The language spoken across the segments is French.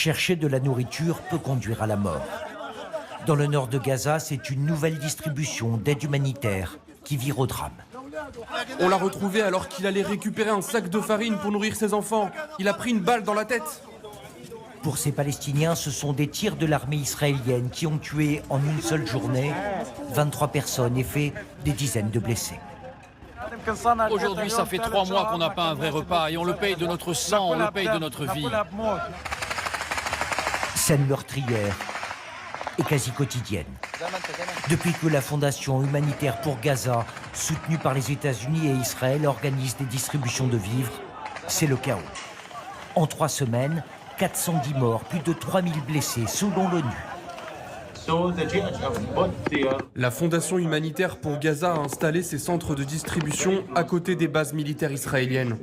Chercher de la nourriture peut conduire à la mort. Dans le nord de Gaza, c'est une nouvelle distribution d'aide humanitaire qui vire au drame. On l'a retrouvé alors qu'il allait récupérer un sac de farine pour nourrir ses enfants. Il a pris une balle dans la tête. Pour ces Palestiniens, ce sont des tirs de l'armée israélienne qui ont tué en une seule journée 23 personnes et fait des dizaines de blessés. Aujourd'hui, ça fait 3 mois qu'on n'a pas un vrai repas et on le paye de notre sang, on le paye de notre vie. Scène meurtrière et quasi quotidienne. Depuis que la Fondation humanitaire pour Gaza, soutenue par les États-Unis et Israël, organise des distributions de vivres, c'est le chaos. En 3 semaines, 410 morts, plus de 3000 blessés, selon l'ONU. La Fondation humanitaire pour Gaza a installé ses centres de distribution à côté des bases militaires israéliennes.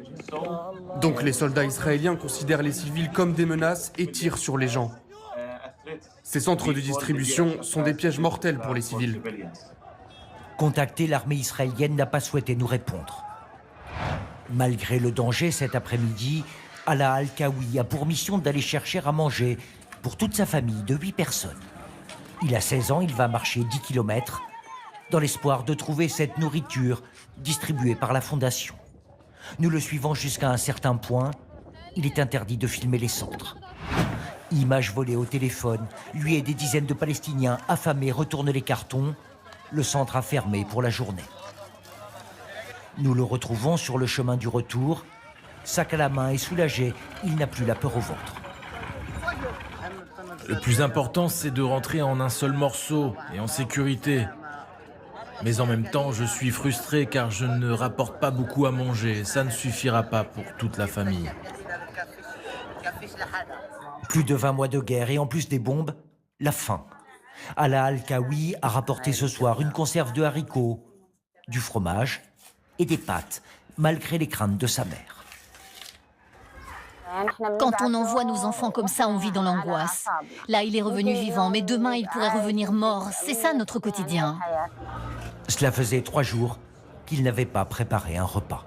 Donc les soldats israéliens considèrent les civils comme des menaces et tirent sur les gens. Ces centres de distribution sont des pièges mortels pour les civils. Contacté, l'armée israélienne n'a pas souhaité nous répondre. Malgré le danger, cet après-midi, Alaa Al-Kawi a pour mission d'aller chercher à manger pour toute sa famille de 8 personnes. Il a 16 ans, il va marcher 10 km dans l'espoir de trouver cette nourriture distribuée par la Fondation. Nous le suivons jusqu'à un certain point. Il est interdit de filmer les centres. Images volées au téléphone, lui et des dizaines de Palestiniens affamés retournent les cartons. Le centre a fermé pour la journée. Nous le retrouvons sur le chemin du retour. Sac à la main et soulagé, il n'a plus la peur au ventre. Le plus important, c'est de rentrer en un seul morceau et en sécurité. Mais en même temps, je suis frustré car je ne rapporte pas beaucoup à manger. Ça ne suffira pas pour toute la famille. Plus de 20 mois de guerre et en plus des bombes, la faim. Alaa Al-Kawi a rapporté ce soir une conserve de haricots, du fromage et des pâtes, malgré les craintes de sa mère. Quand on envoie nos enfants comme ça, on vit dans l'angoisse. Là, il est revenu vivant, mais demain, il pourrait revenir mort. C'est ça notre quotidien. Cela faisait 3 jours qu'il n'avait pas préparé un repas.